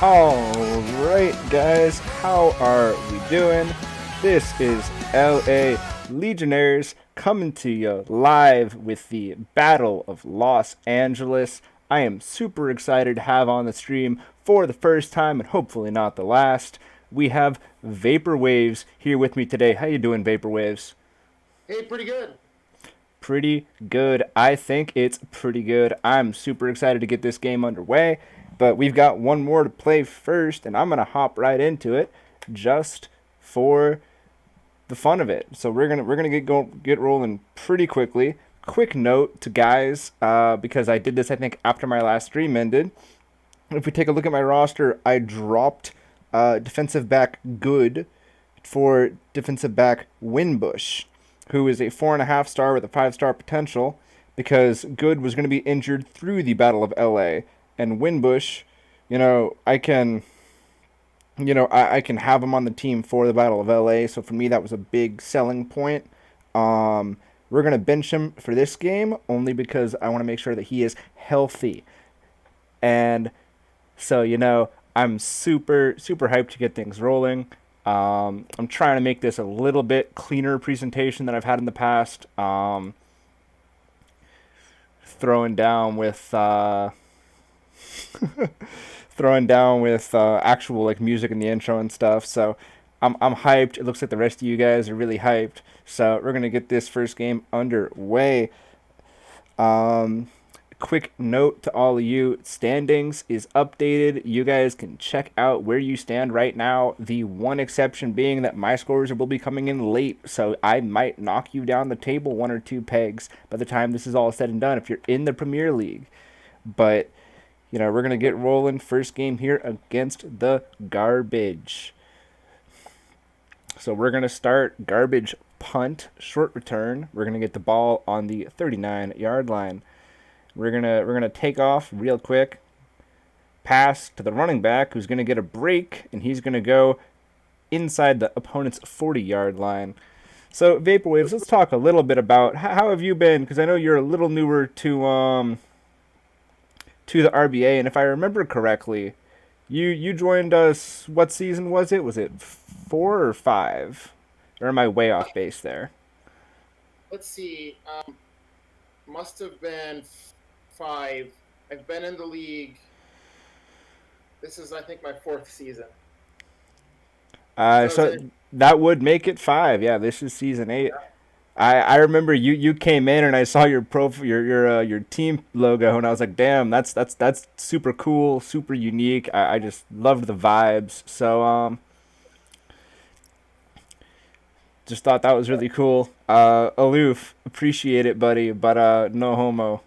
Alright, guys, how are we doing? This is LA Legionnaires coming to you live with the Battle of Los Angeles. I am super excited to have on the stream for the first time and hopefully not the last. We have Vapor Waves here with me today. How you doing, Vapor Waves? Hey, pretty good. Pretty good. I think it's pretty good. I'm super excited to get this game underway, but we've got one more to play first, and I'm gonna hop right into it just for the fun of it. So we're gonna get rolling pretty quickly. Quick note to guys, because I did this I think after my last stream ended. If we take a look at my roster, I dropped defensive back Good for defensive back Winbush, who is a 4.5 star with a 5 star potential, because Good was going to be injured through the Battle of LA, and Winbush, I can, I can have him on the team for the Battle of LA. So for me, that was a big selling point. We're gonna bench him for this game only because I want to make sure that he is healthy, and so I'm super hyped to get things rolling. I'm trying to make this a little bit cleaner presentation than I've had in the past. Throwing down with throwing down with actual like music in the intro and stuff. So I'm hyped. It looks like the rest of you guys are really hyped. So we're gonna get this first game underway. Um, Quick note to all of you, standings is updated. You guys can check out where you stand right now. The one exception being that my scores will be coming in late, so I might knock you down the table 1 or 2 pegs by the time this is all said and done if you're in the Premier League. But we're gonna get rolling. First game here against the Garbage. So we're gonna start Garbage punt, short return. We're gonna get the ball on the 39-yard line. We're gonna take off real quick, pass to the running back, who's gonna get a break, and he's gonna go inside the opponent's 40-yard line. So Vaporwaves, let's talk a little bit about how have you been? Because I know you're a little newer to the RBA, and if I remember correctly, you joined us. What season was it? Was it 4 or 5? Or am I way off base there? Let's see. Must have been 5. I've been in the league. This is, I think, my 4th season. So that would make it 5. Yeah, this is season 8. Yeah. I remember you came in and I saw your profile, your team logo, and I was like, damn, that's super cool, super unique. I just loved the vibes. So just thought that was really cool. Aloof, appreciate it, buddy, but no homo.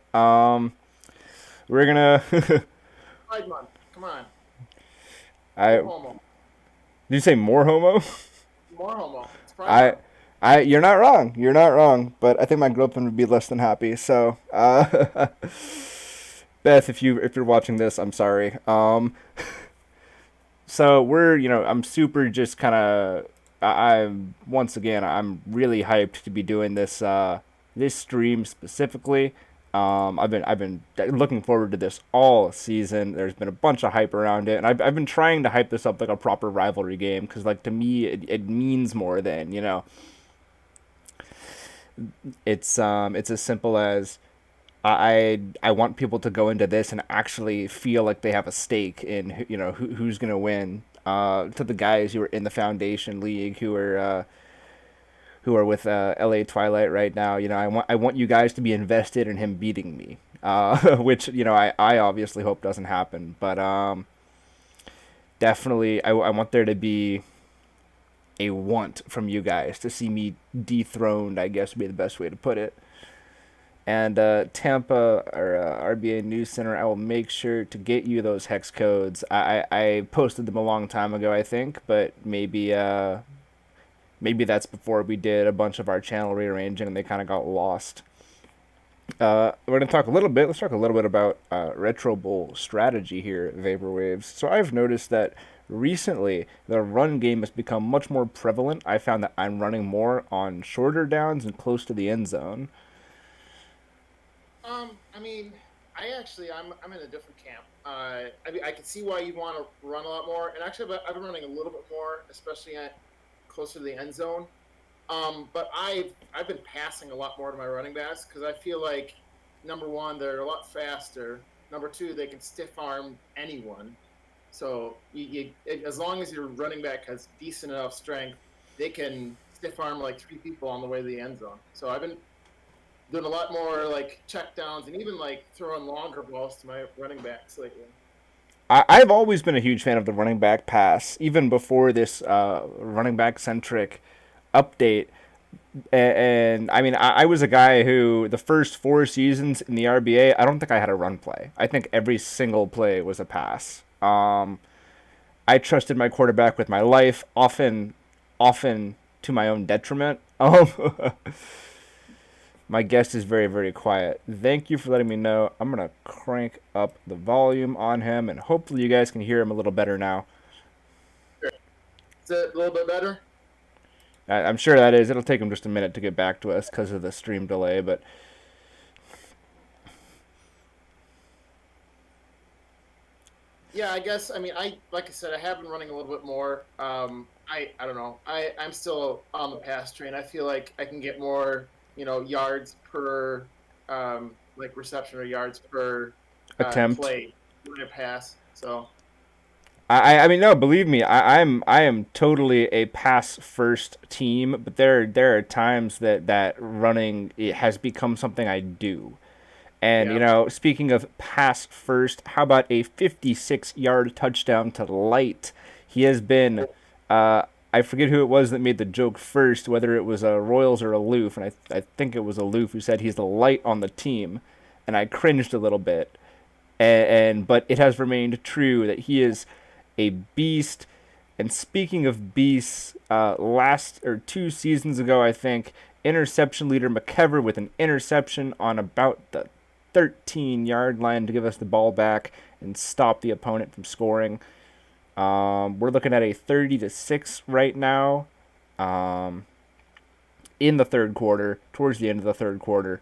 We're gonna. Pride month. Come on. I More homo. Did you say more homo? More homo. It's Pride I month. you're not wrong. You're not wrong. But I think my girlfriend would be less than happy. So, Beth, if you're watching this, I'm sorry. So I'm super just kind of. I'm once again, I'm really hyped to be doing this stream specifically. I've been looking forward to this all season. There's been a bunch of hype around it, and I've been trying to hype this up like a proper rivalry game, because like to me it means more than it's as simple as I want people to go into this and actually feel like they have a stake in who's gonna win. To the guys who are in the Foundation League, who are with LA Twilight right now, I want you guys to be invested in him beating me, which I obviously hope doesn't happen, but definitely I want there to be a want from you guys to see me dethroned, I guess would be the best way to put it. And Tampa or RBA News Center, I will make sure to get you those hex codes. I posted them a long time ago, I think, but maybe that's before we did a bunch of our channel rearranging and they kind of got lost. We're gonna talk a little bit. Let's talk a little bit about Retro Bowl strategy here, Vaporwaves. So I've noticed that recently the run game has become much more prevalent. I found that I'm running more on shorter downs and close to the end zone. I mean, I'm in a different camp. I mean, I can see why you'd want to run a lot more, and actually, I've been running a little bit more, especially at closer to the end zone. But I've been passing a lot more to my running backs because I feel like number one, they're a lot faster. Number two, they can stiff arm anyone. So as long as your running back has decent enough strength, they can stiff arm like three people on the way to the end zone. So I've been doing a lot more like check downs and even like throwing longer balls to my running backs lately. I've always been a huge fan of the running back pass, even before this running back centric update. And I mean, I was a guy who the first 4 seasons in the RBA, I don't think I had a run play. I think every single play was a pass. I trusted my quarterback with my life, often to my own detriment. My guest is very, very quiet. Thank you for letting me know. I'm going to crank up the volume on him, and hopefully you guys can hear him a little better now. Is it a little bit better? I'm sure that is. It'll take him just a minute to get back to us because of the stream delay, but Yeah, I guess. I mean, like I said, I have been running a little bit more. I don't know. I'm still on the pass train. I feel like I can get more, yards per like reception or yards per attempt. play when I pass. So I mean no, believe me, I am totally a pass first team, but there are times that running it has become something I do. And yeah, speaking of pass first, how about a 56-yard touchdown to Light? He has been I forget who it was that made the joke first, whether it was Royals or Aloof, and I think it was Aloof who said he's the light on the team, and I cringed a little bit. But it has remained true that he is a beast. And speaking of beasts, last or 2 seasons ago, I think interception leader McKever with an interception on about the 13-yard line to give us the ball back and stop the opponent from scoring. We're looking at a 30-6 right now. In the third quarter, towards the end of the third quarter,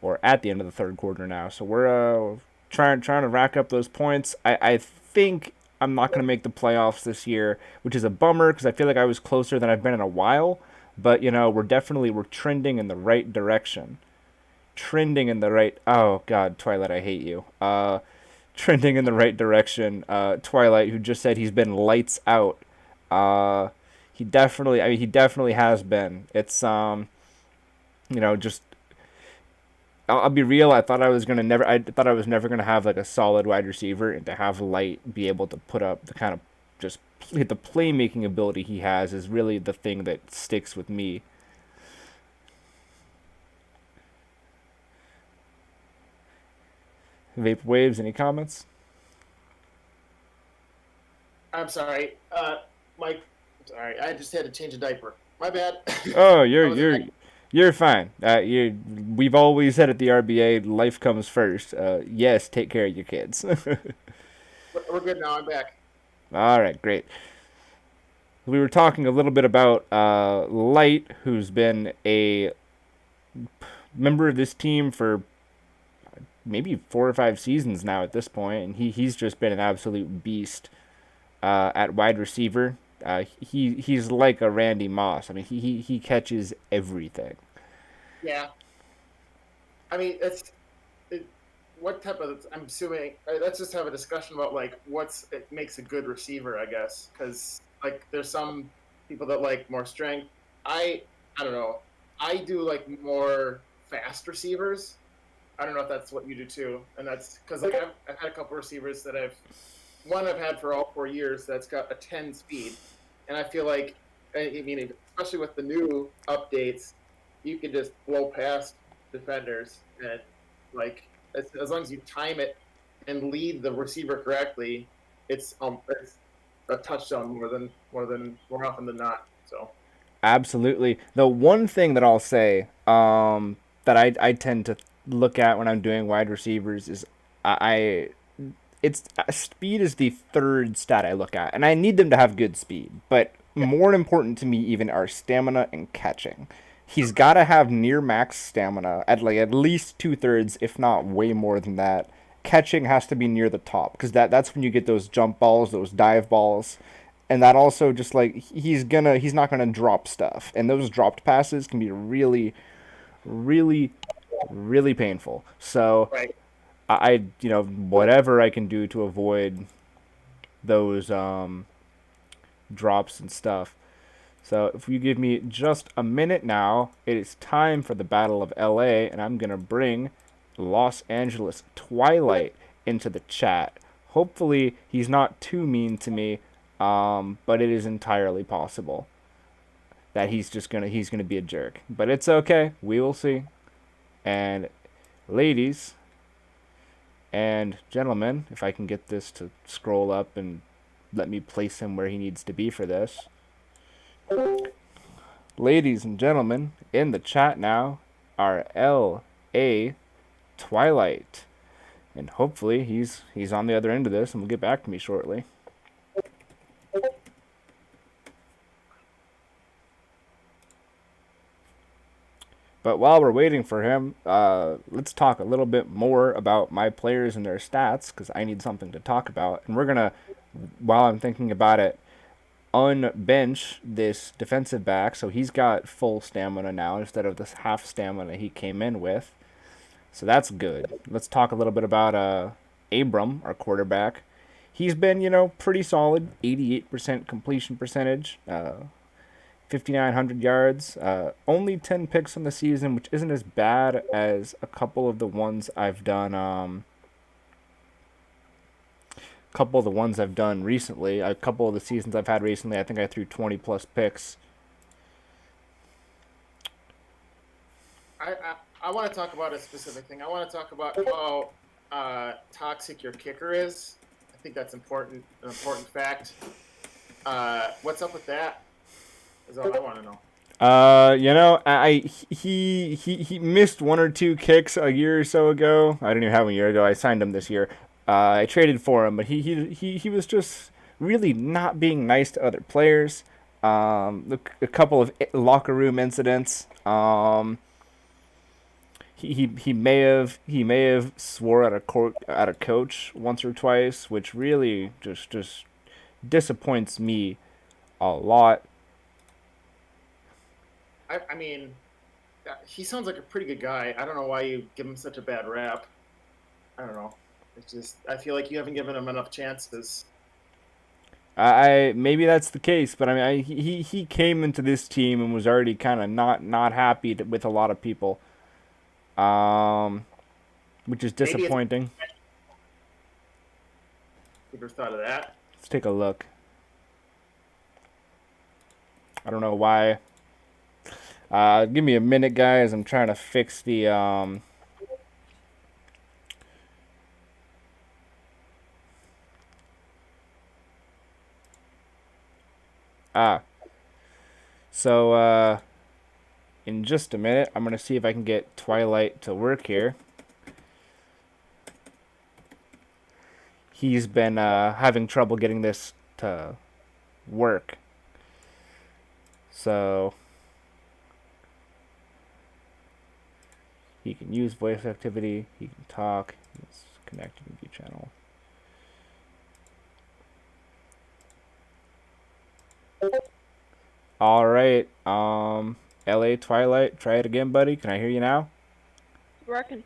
or at the end of the third quarter now. So we're trying to rack up those points. I think I'm not going to make the playoffs this year, which is a bummer because I feel like I was closer than I've been in a while. But we're trending in the right direction. Trending in the right. Oh God, Twilight, I hate you. Trending in the right direction. Twilight, who just said he's been lights out. He definitely has been. It's just I'll be real. I thought I was never gonna have like a solid wide receiver, and to have Light be able to put up the kind of just the playmaking ability he has is really the thing that sticks with me. Vape Waves, any comments? I'm sorry, Mike. I'm sorry, I just had to change a diaper. My bad. Oh, I was you're fine. We've always said at the RBA, life comes first. Yes, take care of your kids. we're good now. I'm back. All right, great. We were talking a little bit about Light, who's been a member of this team for maybe 4 or 5 seasons now at this point, and he's just been an absolute beast at wide receiver. He's like a Randy Moss. I mean, he catches everything. Yeah, I mean, what type of? I'm assuming. Let's just have a discussion about like it makes a good receiver, I guess, because like there's some people that like more strength. I don't know. I do like more fast receivers. I don't know if that's what you do too, and that's because like I've had a couple receivers that I've had for all 4 years that's got a 10 speed, and I feel like I mean especially with the new updates, you can just blow past defenders and like as long as you time it and lead the receiver correctly, it's a touchdown more often than not. So Absolutely. The one thing that I'll say that I tend to look at when I'm doing wide receivers is I it's speed is the third stat I look at, and I need them to have good speed. But yeah, more important to me even are stamina and catching. He's got to have near max stamina at like at least 2/3, if not way more than that. catching has to be near the top because that's when you get those jump balls, those dive balls, and that also just like he's not gonna drop stuff, and those dropped passes can be really, really, really painful. So Right. I whatever I can do to avoid those drops and stuff. So if you give me just a minute now, it is time for the Battle of LA, and I'm gonna bring Los Angeles Twilight into the chat. Hopefully he's not too mean to me, but it is entirely possible that he's gonna be a jerk. But it's okay. We will see. And ladies and gentlemen, if I can get this to scroll up and let me place him where he needs to be for this. Ladies and gentlemen, in the chat now are L.A. Twilight. And hopefully he's on the other end of this and will get back to me shortly. But while we're waiting for him, let's talk a little bit more about my players and their stats, because I need something to talk about. And we're going to, while I'm thinking about it, unbench this defensive back, so he's got full stamina now instead of this half stamina he came in with. So that's good. Let's talk a little bit about Abram, our quarterback. He's been, pretty solid, 88% completion percentage, 5,900 yards, only 10 picks on the season, which isn't as bad as a couple of the ones I've done. Couple of the ones I've done recently, a couple of the seasons I've had recently, I think I threw 20 plus picks. I want to talk about a specific thing. I want to talk about how toxic your kicker is. I think that's important. An important fact. What's up with that? Is all I want to know. He missed one or two kicks a year or so ago. I didn't even have him a year ago. I signed him this year. I traded for him, but he was just really not being nice to other players. A couple of locker room incidents. He may have swore at a coach once or twice, which really just disappoints me a lot. I mean, he sounds like a pretty good guy. I don't know why you give him such a bad rap. I don't know. It's just I feel like you haven't given him enough chances. I maybe that's the case, but I mean, he came into this team and was already kind of not happy with a lot of people, which is disappointing. Ever thought of that? Let's take a look. I don't know why. Give me a minute, guys. I'm trying to fix the So, in just a minute, I'm going to see if I can get Twilight to work here. He's been having trouble getting this to work. So, he can use voice activity, he can talk, he's connected to view channel. All right, LA Twilight, try it again, buddy. Can I hear you now? Working.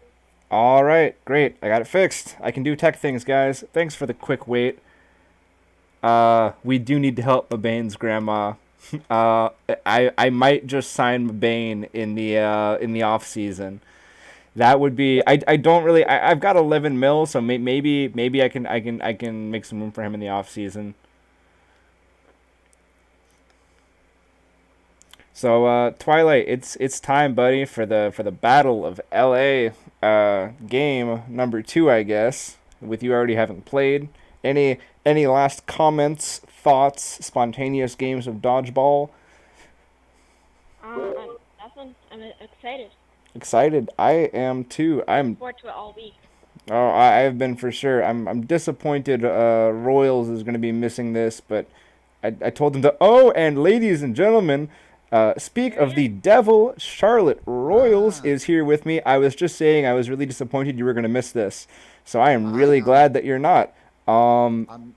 All right, great. I got it fixed. I can do tech things, guys. Thanks for the quick wait. We do need to help Mabane's grandma. I might just sign Mabane in the off season. That would be. I don't really. I've got 11 mil, so maybe I can make some room for him in the off season. So Twilight, it's time, buddy, for the Battle of LA game number 2, I guess. With you already having played. Any last comments, thoughts, spontaneous games of dodgeball? I'm excited. Excited. I am too. I'm Forward to it all week. Oh, I've been for sure. I'm disappointed. Royals is going to be missing this, but I told them to. Oh, and ladies and gentlemen, Speak of the devil, Charlotte Royals Ah, is here with me. I was just saying I was really disappointed you were going to miss this. So I am I really glad that you're not. I'm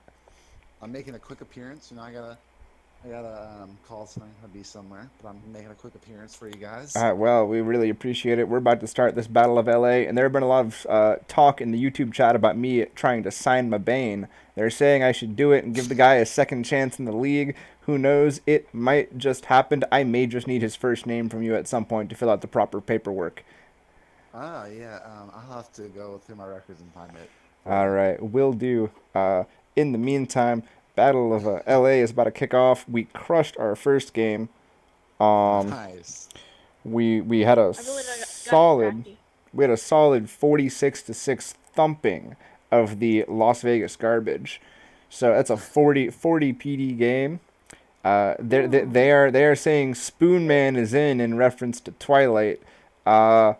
I'm making a quick appearance. I gotta call tonight. I'll be somewhere, but I'm making a quick appearance for you guys. Well, we really appreciate it. We're about to start this Battle of LA, and there have been a lot of talk in the YouTube chat about me trying to sign Mabane. They're saying I should do it and give the guy a second chance in the league. Who knows? It might just happen. I may just need his first name from you at some point to fill out the proper paperwork. Ah, yeah. I'll have to go through my records and find it for All you. right, will do. In the meantime, Battle of LA is about to kick off. We crushed our first game. Um, Nice. we had a I really got solid distracted. we had a solid 46-6 thumping of the Las Vegas Garbage. So that's a 40 PD game. They are saying Spoon Man is in reference to Twilight. Uh,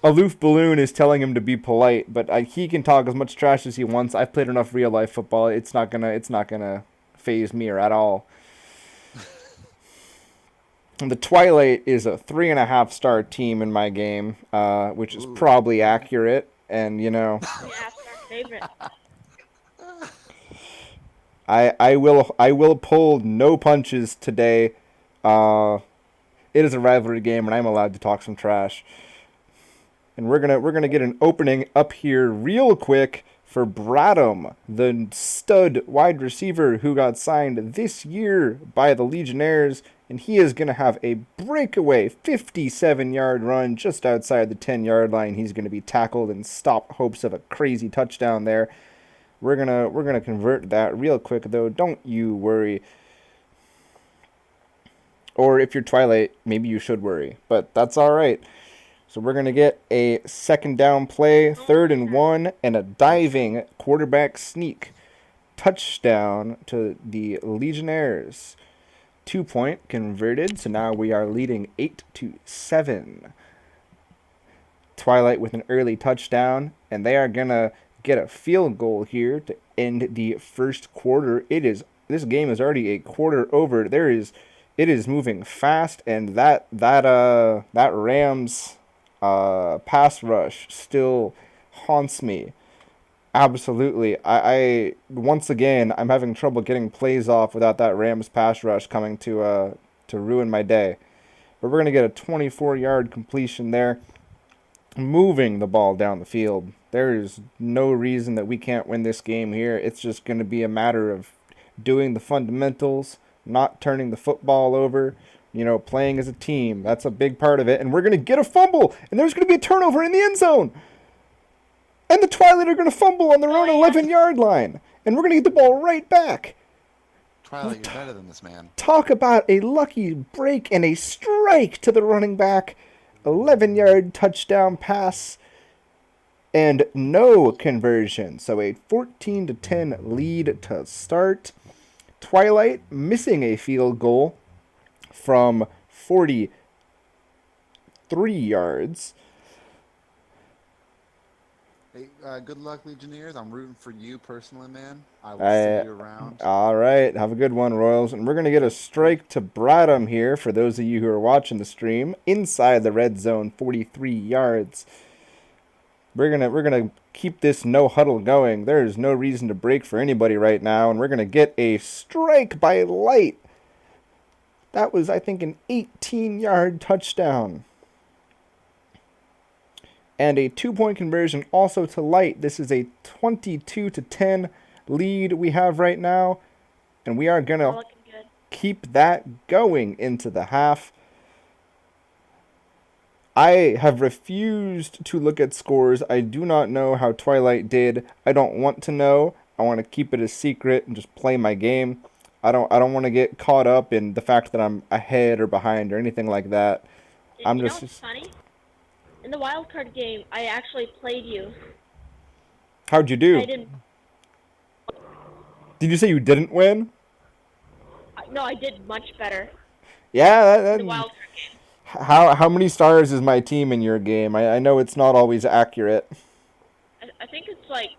Aloof Balloon is telling him to be polite, but he can talk as much trash as he wants. I've played enough real life football. It's not gonna phase me or at all. The Twilight is a 3.5 star team in my game, which is Ooh, probably okay. accurate. And Yeah, that's our favorite. I will pull no punches today. Uh, it is a rivalry game, and I'm allowed to talk some trash. And we're gonna get an opening up here real quick for Bradham, the stud wide receiver who got signed this year by the Legionnaires, and he is gonna have a breakaway 57-yard run just outside the 10-yard line. He's gonna be tackled and stop hopes of a crazy touchdown there. We're gonna convert that real quick though. Don't you worry. Or if you're Twilight, maybe you should worry, but that's all right. So we're going to get a second down play, Oh third my and god. 1, and a diving quarterback sneak. Touchdown to the Legionnaires. 2-point converted, so now we are leading 8-7. Twilight with an early touchdown, and they are going to get a field goal here to end the first quarter. This game is already a quarter over. It is moving fast, and that Rams pass rush still haunts me. Absolutely. I once again I'm having trouble getting plays off without that Rams pass rush coming to ruin my day. But we're gonna get a 24-yard completion there, moving the ball down the field. There is no reason that we can't win this game here. It's just gonna be a matter of doing the fundamentals, not turning the football over, playing as a team. That's a big part of it. And we're going to get a fumble, and there's going to be a turnover in the end zone. And the Twilight are going to fumble on their Oh own yeah. 11-yard line. And we're going to get the ball right back. Twilight, you're better than this, man. Talk about a lucky break and a strike to the running back. 11-yard touchdown pass and no conversion. So a 14-10 lead to start. Twilight missing a field goal from 43 yards. Hey, good luck, Legionnaires. I'm rooting for you personally, man. I will see I, you around. all right, have a good one, Royals. And we're going to get a strike to Bradham here for those of you who are watching the stream. Inside the red zone, 43 yards. We're gonna keep this no huddle going. There is no reason to break for anybody right now, and we're gonna get a strike by Light. That was, I think, an 18-yard touchdown. And a 2-point conversion also to Light. This is a 22-10 lead we have right now, and we are We're gonna looking good. keep that going into the half. I have refused to look at scores. I do not know how Twilight did. I don't want to know. I want to keep it a secret and just play my game. I don't want to get caught up in the fact that I'm ahead or behind or anything like that. I'm You know just what's funny? In the wild card game, I actually played you. How'd you I do? didn't. Did you say you didn't win? No, I did much better Yeah, in the wild card game. how many stars is my team in your game? I know it's not always accurate. I think it's like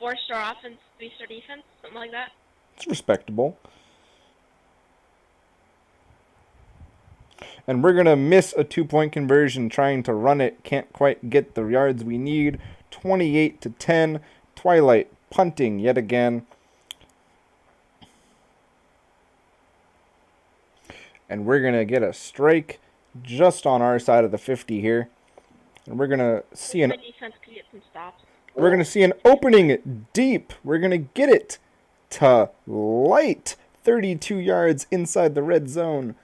4-star offense, 3-star defense, something like that. It's respectable. And we're going to miss a 2-point conversion trying to run it. Can't quite get the yards we need. 28-10. Twilight punting yet again. And we're going to get a strike just on our side of the 50 here. And we're going to see My defense could get some stops. we're going to see an opening deep. We're going to get it to Light. 32 yards inside the red zone.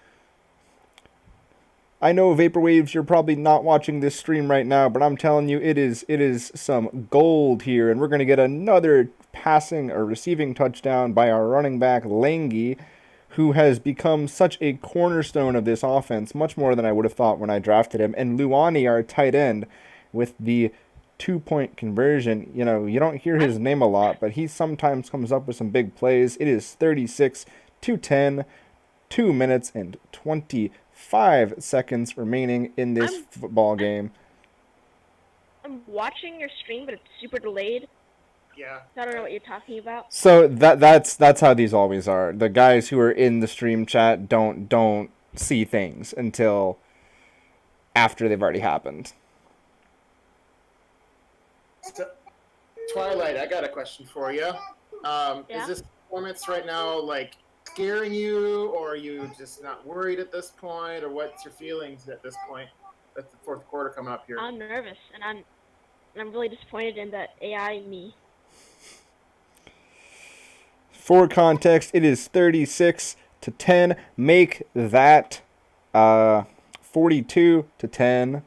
I know, Vaporwaves, you're probably not watching this stream right now, but I'm telling you, it is some gold here. And we're going to get another passing or receiving touchdown by our running back, Langy, who has become such a cornerstone of this offense, much more than I would have thought when I drafted him. And Luani, our tight end, with the 2-point conversion. You know, you don't hear his name a lot, but he sometimes comes up with some big plays. It is 36-10, 2 minutes and 25 seconds remaining in this football game. I'm watching your stream, but it's super delayed. Yeah. So I don't know what you're talking about. So that's how these always are. The guys who are in the stream chat don't see things until after they've already happened. So, Twilight, I got a question for you. Yeah? Is this performance right now like scaring you, or are you just not worried at this point, or what's your feelings at this point? That's the fourth quarter coming up here. I'm nervous, and I'm really disappointed in that AI me. For context, it is 36-10. Make that 42-10.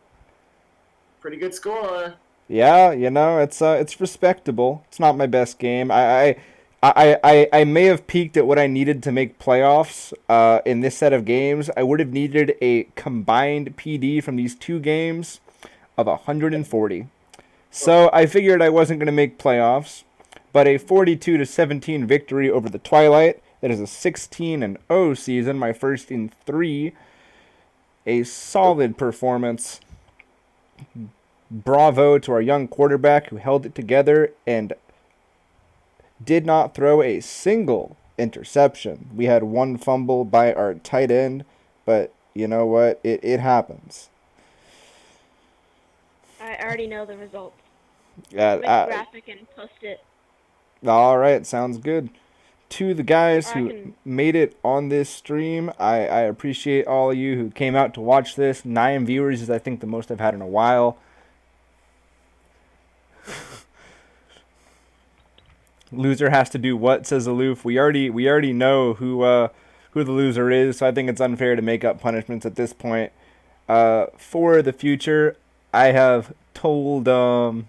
Pretty good score. Yeah, you know, it's respectable. It's not my best game. I may have peaked at what I needed to make playoffs in this set of games. I would have needed a combined PD from these two games of 140. So I figured I wasn't going to make playoffs, but a 42-17 victory over the Twilight. That is a 16-0 season, my first in 3. A solid performance. Bravo to our young quarterback who held it together and did not throw a single interception. We had one fumble by our tight end, but you know what? It happens. I already know the results. Yeah, Make a graphic and post it. all right, sounds good. To the guys Or I who can- made it on this stream, I appreciate all of you who came out to watch this. 9 viewers is, I think, the most I've had in a while. Loser has to do what, says Aloof. We already know who the loser is, so I think it's unfair to make up punishments at this point. For the future, I have told I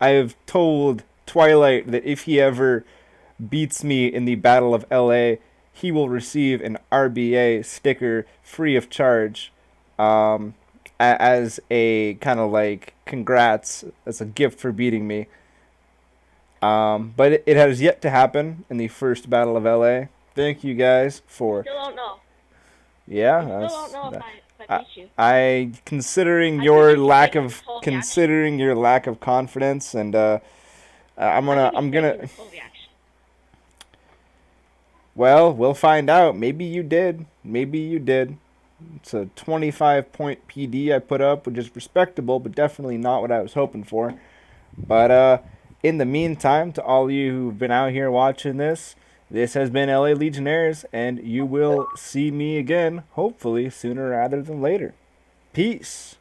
have told Twilight that if he ever beats me in the Battle of LA, he will receive an RBA sticker free of charge, as a kind of like congrats, as a gift for beating me. But it has yet to happen in the first Battle of LA. Thank you guys for. Still don't know. Yeah, I still that's, don't know that- if I beat you. I considering I your think you lack take of the full considering your lack of confidence, and I'm I think gonna. you take the full reaction. Well, we'll find out. Maybe you did. Maybe you did. It's a 25-point PD I put up, which is respectable, but definitely not what I was hoping for. But in the meantime, to all you who've been out here watching this, this has been LA Legionnaires, and you will see me again, hopefully sooner rather than later. Peace.